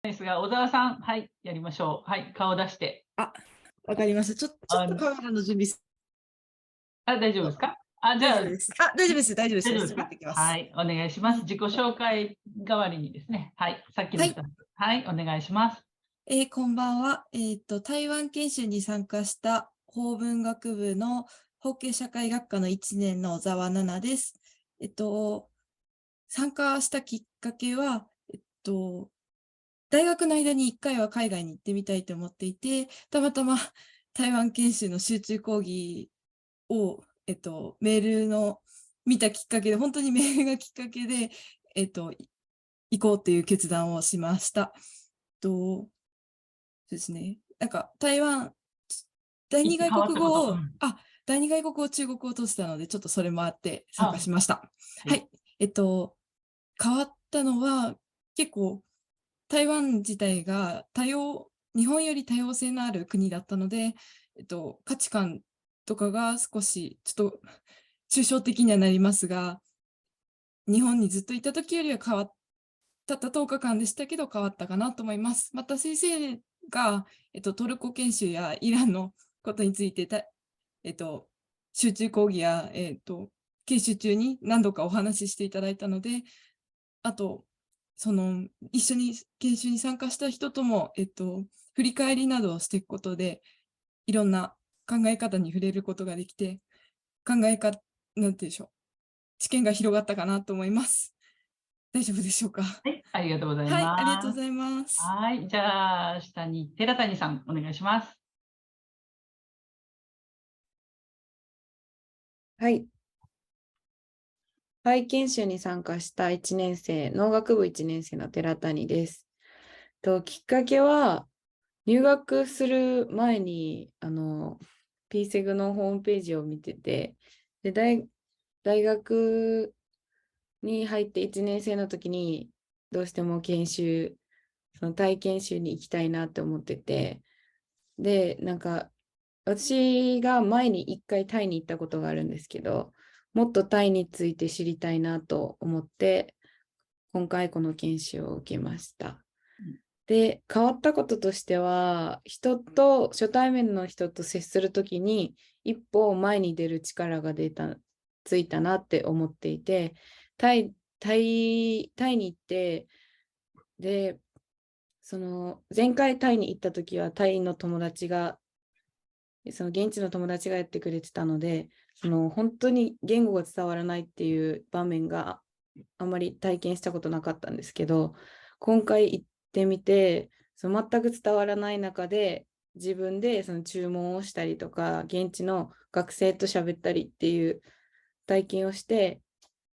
ですが、小沢さん、はい、やりましょう。はい、顔出して。あ、わかりました。ちょっとあ、カメラの準備す大丈夫るとですか？じゃあ、大丈夫です。あ、大丈夫です。大丈夫です。すぐ行っ大丈夫ですか？てきます。はい、お願いします。自己紹介代わりにですね。はい、さっきはい。の2つ。はい、お願いします。こんばんは。台湾研修に参加した法文学部の法系社会学科の1年の小沢奈々です。参加したきっかけは、大学の間に1回は海外に行ってみたいと思っていて、たまたま台湾研修の集中講義を、メールの見たきっかけで、本当にメールがきっかけで、行こうっていう決断をしました。そうですね。なんか、台湾、第二外変わったこと。国語を、第二外国語中国語を通したので、ちょっとそれもあって参加あ、しました。はい。はい。変わったのは、結構、台湾自体が日本より多様性のある国だったので、価値観とかが少し、ちょっと、抽象的にはなりますが、日本にずっといた時よりはたった10日間でしたけど変わったかなと思います。また先生が、トルコ研修やイランのことについてえっと、集中講義や、研修中に何度かお話ししていただいたので、あと、一緒に研修に参加した人とも、振り返りなどをしていくことで、いろんな考え方に触れることができて、考え方、なんていうんでしょう。知見が広がったかなと思います。大丈夫でしょうか？はい、ありがとうございはい、ありがとうます。ございます。はい、じゃあ、下に寺谷さん、お願いします。はい。体験修に参加した1年生、農学部1年生の寺谷です。きっかけは、入学する前に、PSEG のホームページを見てて、で、大学に入って1年生の時に、どうしてもその体験修に行きたいなって思ってて、で、なんか、私が前に1回タイに行ったことがあるんですけど、もっとタイについて知りたいなと思って、今回この研修を受けました。で、変わったこととしては、初対面の人と接するときに、一歩前に出る力がついたなって思っていて、タイに行って、で、前回タイに行った時は、その現地の友達がやってくれてたので、本当に言語が伝わらないっていう場面があまり体験したことなかったんですけど、今回行ってみて、全く伝わらない中で、自分でその注文をしたりとか、現地の学生と喋ったりっていう体験をして、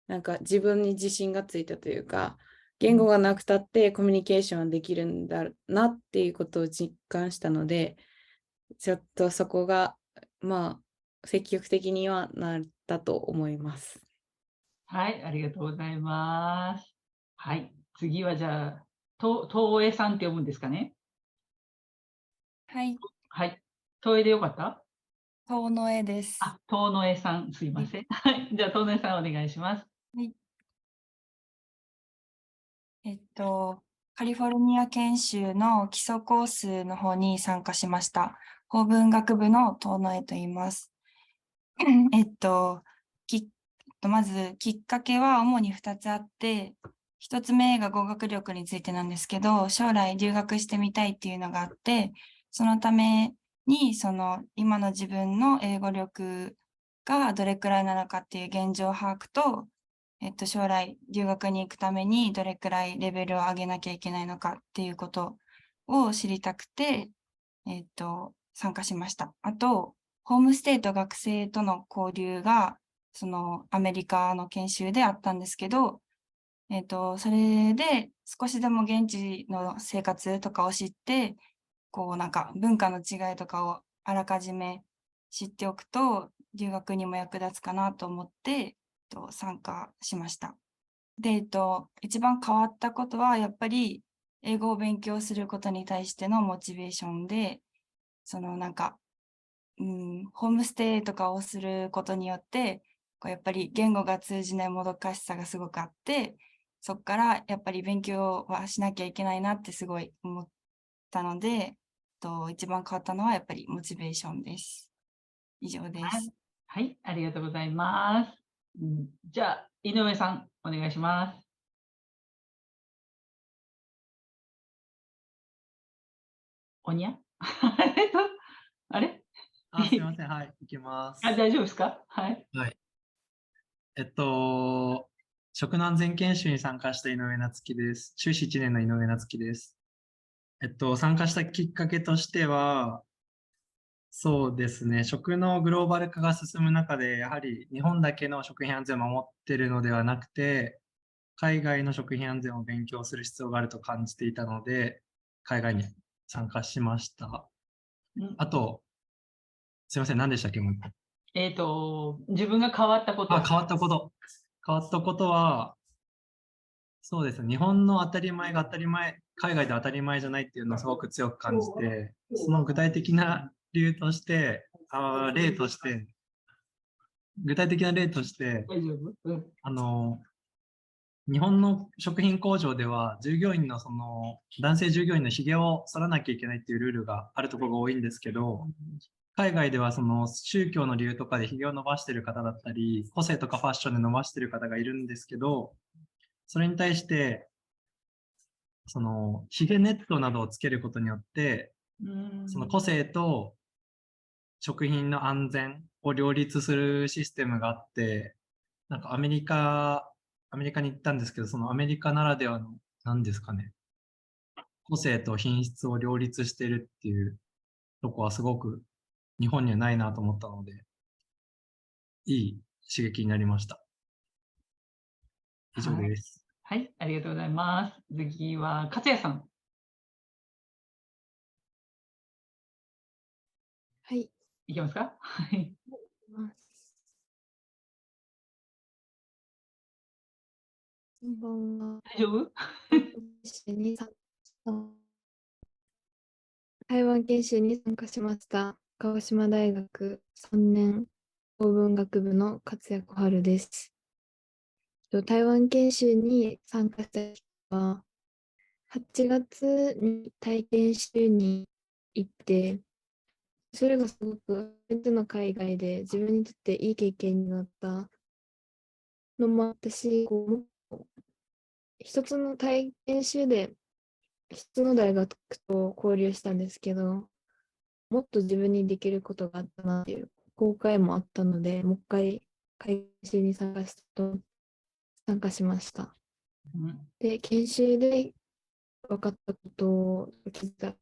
なんか自分に自信がついたというか、言語がなくたってコミュニケーションできるんだなっていうことを実感したので、ちょっとそこが、ま積極的にはなったと思います。はい、ありがとうございます。はい、次はじゃあ、東江さんって読むんですかね。はい、はい、東江でよかった？遠野絵です。遠野江さん、すいはい、ません。はい、じゃあ、遠野江さんお願いします。はい。カリフォルニア研修の基礎コースの方に参加しました。法文学部の遠野絵と言います。えっと、まずきっかけは主に2つあって、1つ目が語学力についてなんですけど、将来留学してみたいっていうのがあって、そのために、今の自分の英語力がどれくらいなのかっていう現状把握と、将来留学に行くためにどれくらいレベルを上げなきゃいけないのかっていうことを知りたくて、参加しました。あと、ホームステイと学生との交流が、アメリカの研修であったんですけど、それで少しでも現地の生活とかを知って、なんか文化の違いとかをあらかじめ知っておくと、留学にも役立つかなと思って、参加しました。で、一番変わったことは、やっぱり英語を勉強することに対してのモチベーションで、なんか、ホームステイとかをすることによって、やっぱり言語が通じないもどかしさがすごくあって、そこからやっぱり勉強はしなきゃいけないなってすごい思ったので、一番変わったのはやっぱりモチベーションです。以上ではいす。はい、ありがとうございます。じゃあ、井上さん、お願いします。おにゃあれすみません。はい、いきます。大丈夫ですか？はい。はい。食の安全研修に参加した井上夏樹です。修士1年の井上夏樹です。参加したきっかけとしては、そうですね、食のグローバル化が進む中で、やはり日本だけの食品安全を守っているのではなくて、海外の食品安全を勉強する必要があると感じていたので、海外に参加しました。あと、すいません、何でしたっけ、もう一個。自分が変わったこと。変わったこと。変わったことは、そうですね、日本の当たり前が当たり前、海外で当たり前じゃないっていうのをすごく強く感じて、その具体的な理由として、具体的な例として、大丈夫？日本の食品工場では従業員の男性従業員のひげを剃らなきゃいけないっていうルールがあるところが多いんですけど、海外では宗教の理由とかでひげを伸ばしている方だったり、個性とかファッションで伸ばしている方がいるんですけど、それに対して、ひげネットなどをつけることによって、その個性と食品の安全を両立するシステムがあって、なんかアメリカに行ったんですけど、そのアメリカならではの、何ですかね、個性と品質を両立しているっていうとこはすごく日本にはないなと思ったので、いい刺激になりました。以上です。はい、ありがとうございます。次は勝也さん。はい。いけますか？はい。こんばんは。大丈夫？台湾研修に参加しました。鹿児島大学3年法文学部の勝谷小春です。台湾研修に参加した人は、8月に体験習に行って、それがすごく相手の海外で自分にとっていい経験になったのもあったし、一つの体験習で一つの大学と交流したんですけど、もっと自分にできることがあったなっていう後悔もあったので、もう一回研修に参加しました。で、研修で分かったことを気づいたこ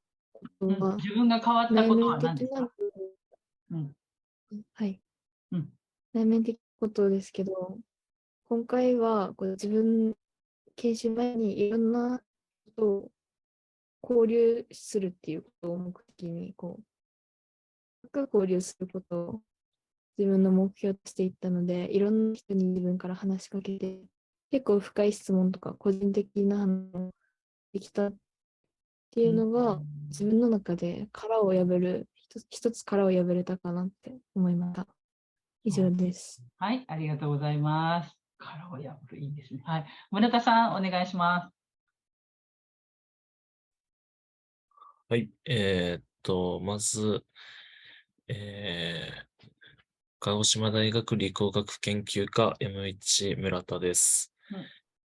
とは、自分が変わったことは何ですか？はい。内面的ことですけど、今回は自分、研修前にいろんなことを交流するっていうことを目的に、交流することを自分の目標としていったので、いろんな人に自分から話しかけて、結構深い質問とか個人的な話をできたっていうのが、自分の中で一つ殻を破れたかなって思いました。以上です。はい、ありがとうございます。殻を破る、いいですね。はい。村田さん、お願いします。はい。まず、鹿児島大学理工学研究科 M1 村田です。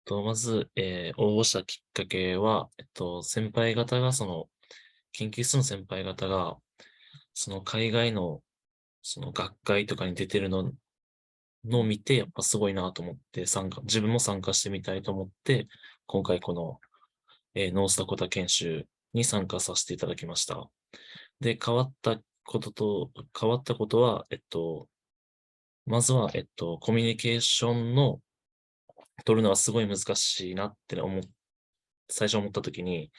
まず、応募したきっかけは、先輩方が、研究室の先輩方が、海外の、学会とかに出てるのを見て、やっぱすごいなと思って自分も参加してみたいと思って、今回この、ノースダコタ研修に参加させていただきました。で、変わったことは、まずは、コミュニケーションの取るのはすごい難しいなって最初思った時に、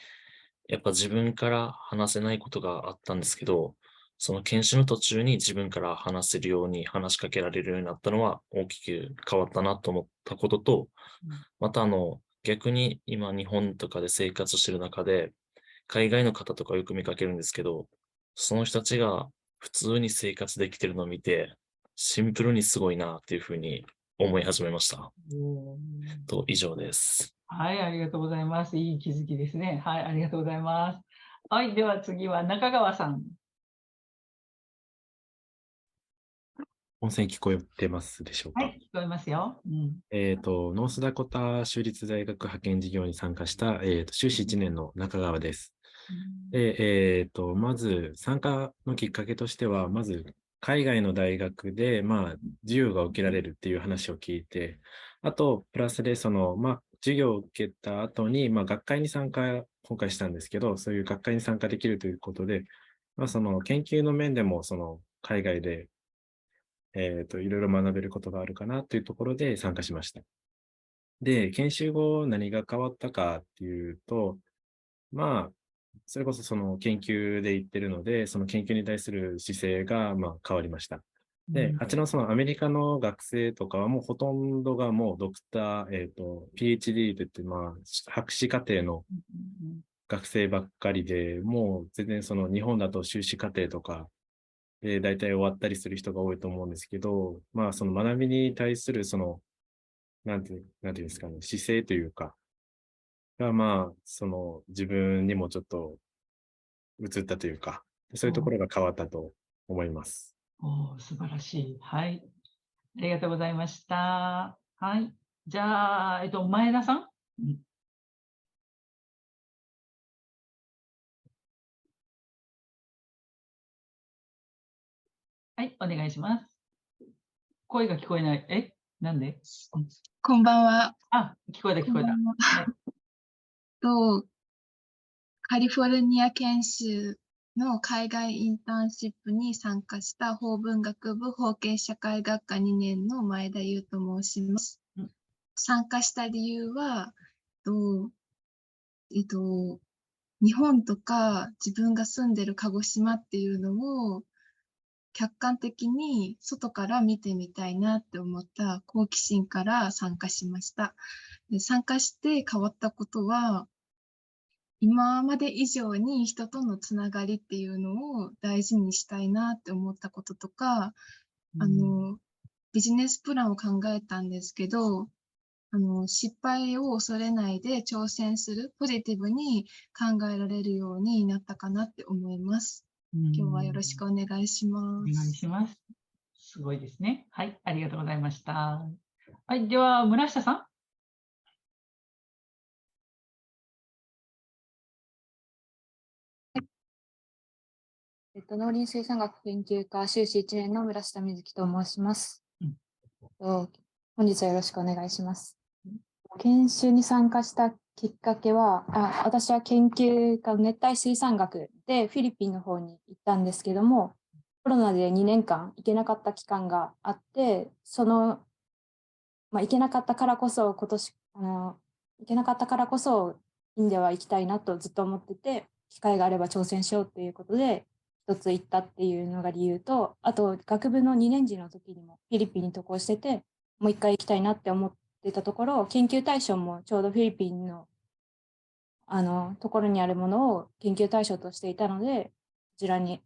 やっぱ自分から話せないことがあったんですけど、その研修の途中に自分から話せるように話しかけられるようになったのは大きく変わったなと思ったことと、また逆に今日本とかで生活してる中で、海外の方とかよく見かけるんですけど、その人たちが普通に生活できてるのを見て、シンプルにすごいなっていうふうに思い始めました。以上です。はい、ありがとうございます。いい気づきですね。はい、ありがとうございます。はい、では次は中川さん。音声聞こえてますでしょうか。はい、聞こえますよ。うん。ノースダコタ州立大学派遣事業に参加した、修士1年の中川です。で、まず参加のきっかけとしては、まず海外の大学で、授業が受けられるっていう話を聞いて、あと、プラスで、授業を受けた後に、学会に参加、今回したんですけど、そういう学会に参加できるということで、その研究の面でも、海外でいろいろ学べることがあるかなというところで参加しました。で、研修後何が変わったかっていうと、それこそその研究で言ってるので、その研究に対する姿勢が変わりました。で、あちらのそのアメリカの学生とかはもうほとんどがもうドクター、PhD といって、博士課程の学生ばっかりで、もう全然その日本だと修士課程とか、で、大体終わったりする人が多いと思うんですけど、その学びに対する、なんていうんですかね、姿勢というか、が、その自分にもちょっと移ったというか、そういうところが変わったと思います。素晴らしい。はい。ありがとうございました。はい。じゃあ、前田さん。はい、お願いします。声が聞こえない。なんで？こんばんは。聞こえた、聞こえた。はい。カリフォルニア研修の海外インターンシップに参加した法文学部法系社会学科2年の前田優と申します。参加した理由は、日本とか自分が住んでる鹿児島っていうのを客観的に外から見てみたいなって思った好奇心から参加しました。で、参加して変わったことは、今まで以上に人とのつながりっていうのを大事にしたいなって思ったこととか、ビジネスプランを考えたんですけど、失敗を恐れないで挑戦する、ポジティブに考えられるようになったかなって思います。今日はよろしくお願いします。お願いします。すごいですね。はい、ありがとうございました。はい、では、村下さん。農林水産学研究科修士1年の村下美月と申します。本日はよろしくお願いします。研修に参加したきっかけは、私は研究科熱帯水産学でフィリピンの方に行ったんですけども、コロナで2年間行けなかった期間があって、行けなかったからこそ行けなかったからこそインドは行きたいなとずっと思ってて、機会があれば挑戦しようということで、一つ行ったっていうのが理由と、あと学部の2年次の時にもフィリピンに渡航してて、もう一回行きたいなって思ってたところ、研究対象もちょうどフィリピンのところにあるものを研究対象としていたので、こちらに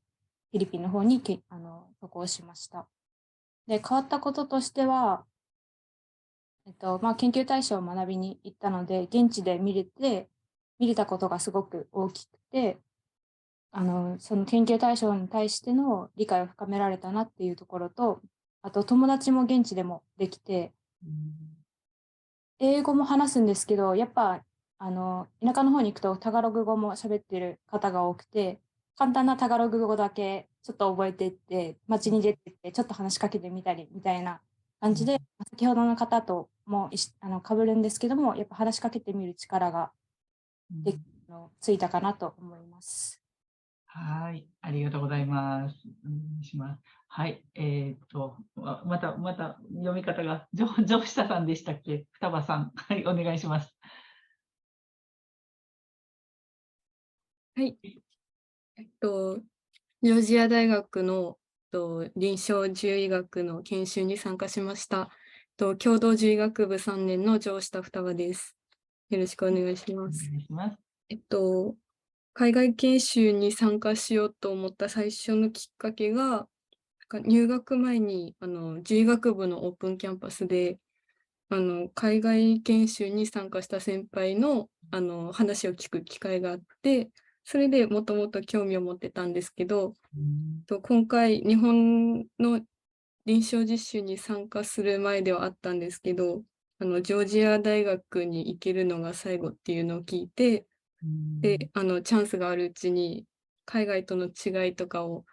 フィリピンの方に渡航しました。で、変わったこととしては、研究対象を学びに行ったので、現地で見れたことがすごく大きくて、その研究対象に対しての理解を深められたなっていうところと、あと友達も現地でもできて、英語も話すんですけど、やっぱ田舎の方に行くとタガログ語も喋ってる方が多くて、簡単なタガログ語だけちょっと覚えていって、街に出てってちょっと話しかけてみたりみたいな感じで、先ほどの方とも被るんですけども、やっぱ話しかけてみる力がついたかなと思います。はい、ありがとうございます。はい、また読み方が上下さんでしたっけ？双葉さん、はい、お願いします。はい。ジョージア大学の臨床獣医学の研修に参加しました。共同獣医学部3年の城下双葉です。よろしくお願いします。海外研修に参加しようと思った最初のきっかけが、入学前に獣医学部のオープンキャンパスで海外研修に参加した先輩の、話を聞く機会があって、それでもともと興味を持ってたんですけど、今回日本の臨床実習に参加する前ではあったんですけど、ジョージア大学に行けるのが最後っていうのを聞いて、で、チャンスがあるうちに海外との違いとかを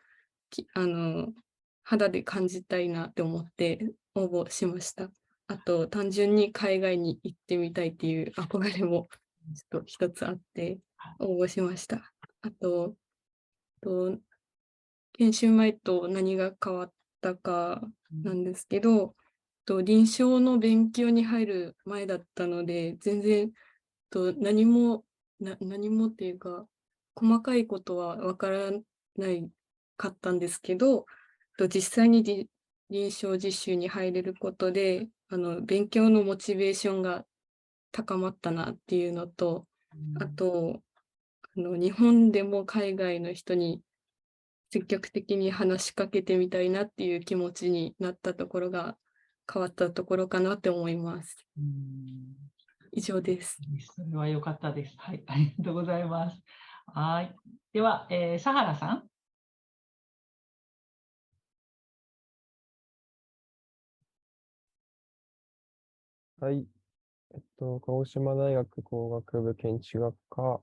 肌で感じたいなって思って応募しました。あと、単純に海外に行ってみたいっていう憧れもちょっと一つあって応募しました。あと、研修前と何が変わったかなんですけど、臨床の勉強に入る前だったので、全然何もっていうか、細かいことはわからないかったんですけど、実際に臨床実習に入れることで、勉強のモチベーションが高まったなっていうのと、あと、日本でも海外の人に積極的に話しかけてみたいなっていう気持ちになったところが変わったところかなって思います。以上です。それは良かったです。はい、ありがとうございます。はい。では、佐原さん。はい。鹿児島大学工学部建築学科、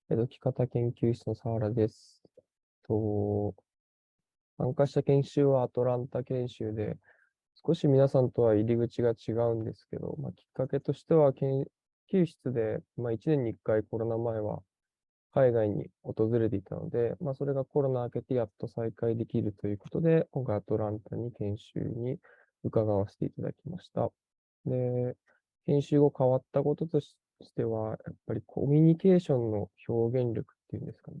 木方研究室の佐原です。参加した研修はアトランタ研修で、少し皆さんとは入り口が違うんですけど、きっかけとしては研究室で、1年に1回コロナ前は海外に訪れていたので、それがコロナ明けてやっと再開できるということで、今回アトランタに研修に伺わせていただきました。で、研修後変わったこととしては、やっぱりコミュニケーションの表現力っていうんですかね。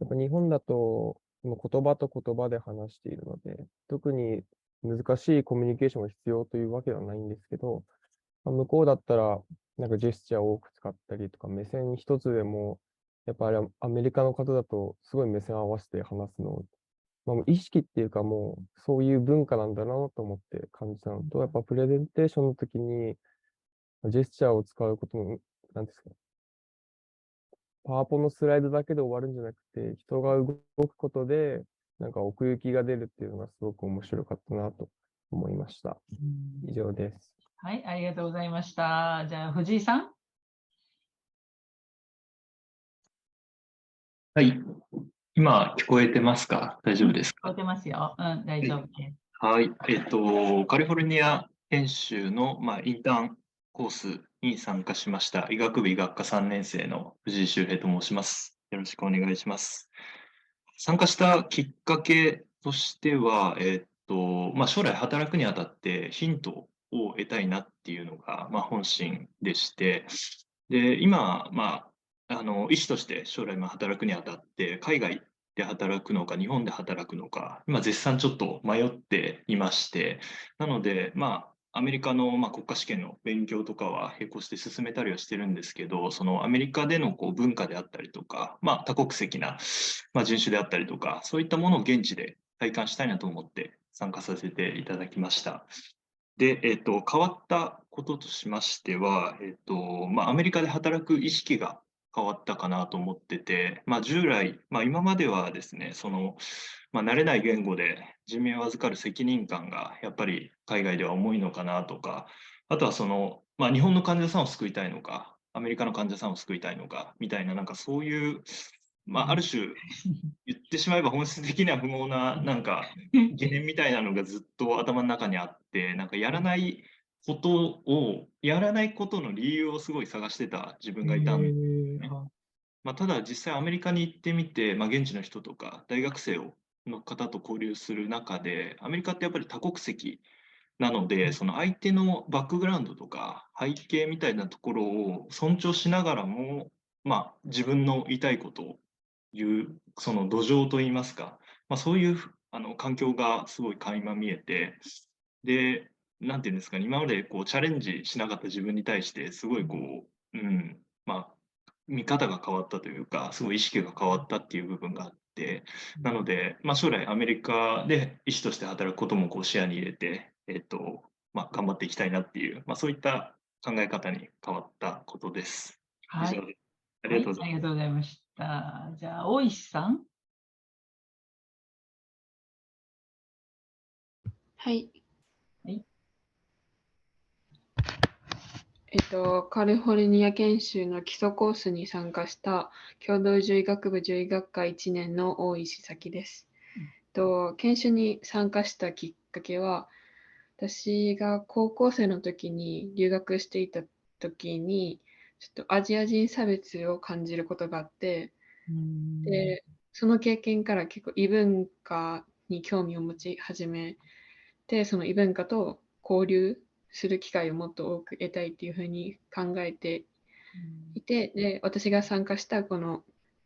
やっぱ日本だと言葉と言葉で話しているので、特に難しいコミュニケーションが必要というわけではないんですけど、向こうだったらなんかジェスチャーを多く使ったりとか、目線一つでも、やっぱりアメリカの方だとすごい目線を合わせて話すのを、意識っていうかもうそういう文化なんだなと思って感じたのと、やっぱプレゼンテーションの時にジェスチャーを使うことも、なんですか、パワポのスライドだけで終わるんじゃなくて、人が動くことで、なんか奥行きが出るっていうのがすごく面白かったなと思いました。以上です。はい、ありがとうございました。じゃあ、藤井さん。はい。今、聞こえてますか？大丈夫ですか？聞こえてますよ。大丈夫です。はい。カリフォルニア研修の、インターンコースに参加しました。医学部医学科3年生の藤井修平と申します。よろしくお願いします。参加したきっかけとしては、将来働くにあたってヒントを得たいなっていうのが、本心でして、で、今、医師として将来働くにあたって、海外で働くのか、日本で働くのか、今絶賛ちょっと迷っていまして、なので、アメリカの国家試験の勉強とかは並行して進めたりはしてるんですけど、そのアメリカでの文化であったりとか、多国籍な人種であったりとか、そういったものを現地で体感したいなと思って参加させていただきました。で、変わったこととしましては、アメリカで働く意識が変わったかなと思ってて、従来、今まではですね、慣れない言語で人命を預かる責任感がやっぱり海外では重いのかなとか、あとは日本の患者さんを救いたいのか、アメリカの患者さんを救いたいのか、みたいな、なんかそういう、ある種、言ってしまえば本質的には不毛な、なんか、疑念みたいなのがずっと頭の中にあって、なんかやらないことの理由をすごい探してた自分がいたんですね。ただ実際アメリカに行ってみて、現地の人とか大学生の方と交流する中で、アメリカってやっぱり多国籍なので、その相手のバックグラウンドとか背景みたいなところを尊重しながらも、自分の言いたいことを言う、その土壌といいますか、そういう環境がすごい垣間見えて、で、なんていうんですかね、今までチャレンジしなかった自分に対して、すごい見方が変わったというか、すごい意識が変わったっていう部分があって、なので、将来アメリカで医師として働くことも視野に入れて、頑張っていきたいなっていう、そういった考え方に変わったことです。はい。以上です。ありがとうございます。ありがとうございました。じゃあ、大石さん。はい。はい。カリフォルニア研修の基礎コースに参加した共同獣医学部獣医学科1年の大石咲です。研修に参加したきっかけは、私が高校生の時に留学していた時に、ちょっとアジア人差別を感じることがあって、で、その経験から結構異文化に興味を持ち始めて、その異文化と交流する機会をもっと多く得たいっていうふうに考えていて、で、私が参加したこの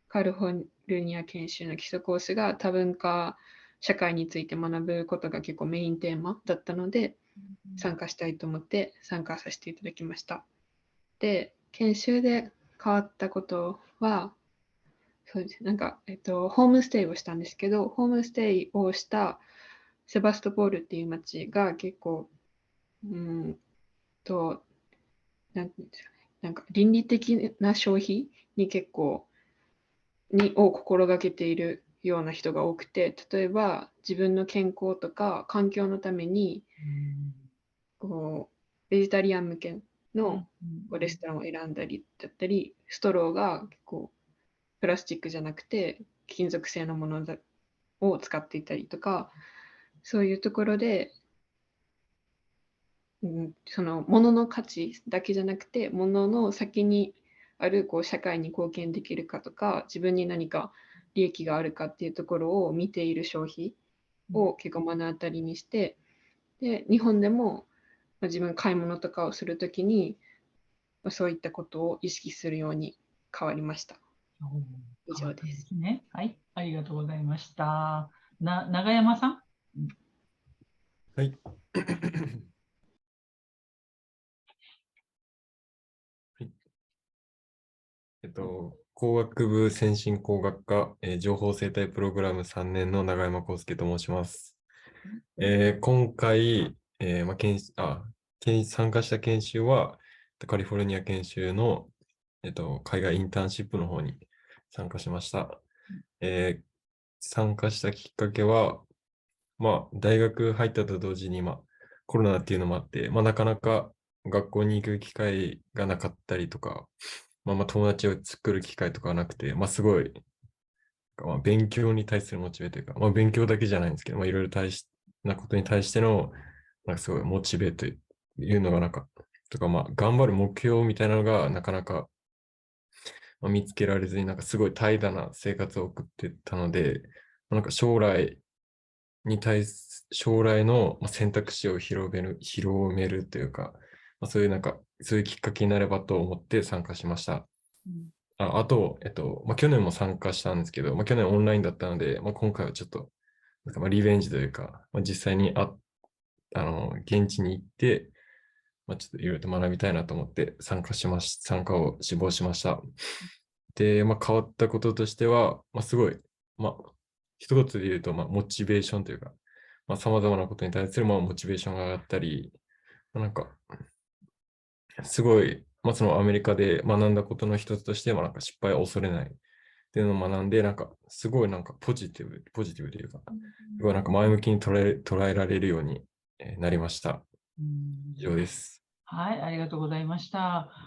カリフォルニア研修の基礎コースが多文化社会について学ぶことが結構メインテーマだったので、参加したいと思って参加させていただきました。で、研修で変わったことは、そうです。ホームステイをしたんですけど、ホームステイをしたセバストポールっていう街が結構、なんていうんですかね、倫理的な消費に結構を心がけているような人が多くて、例えば自分の健康とか環境のためにベジタリアン向けのレストランを選んだりだったり、ストローが結構プラスチックじゃなくて金属製のものを使っていたりとか、そういうところで、その物の価値だけじゃなくて、物の先にある社会に貢献できるかとか、自分に何か利益があるかっていうところを見ている消費を結構目の当たりにして、で、日本でも自分買い物とかをするときに、そういったことを意識するように変わりました。以上ですね。はい、ありがとうございました。永山さん。はい。工学部先進工学科、情報生態プログラム3年の永山康介と申します。今回、参加した研修は、カリフォルニア研修の、海外インターンシップの方に参加しました。参加したきっかけは、大学入ったと同時に、コロナっていうのもあって、なかなか学校に行く機会がなかったりとか、友達を作る機会とかはなくて、すごい、勉強に対するモチベというか、勉強だけじゃないんですけど、いろいろなことに対しての、すごいモチベというのが頑張る目標みたいなのがなかなか、見つけられずに、すごい怠惰な生活を送ってたので、将来の選択肢を広めるというか、そういうきっかけになればと思って参加しました。あと、去年も参加したんですけど、去年オンラインだったので、今回はちょっと、リベンジというか、実際に現地に行って、ちょっといろいろと学びたいなと思って参加を志望しました。で、変わったこととしては、すごい、一言で言うと、モチベーションというか、様々なことに対するモチベーションが上がったり、すごい、そのアメリカで学んだことの一つとしては、失敗を恐れないっていうのを学んで、すごいポジティブというか、すごい前向きに捉えられるようになりました。以上です。はい、ありがとうございました。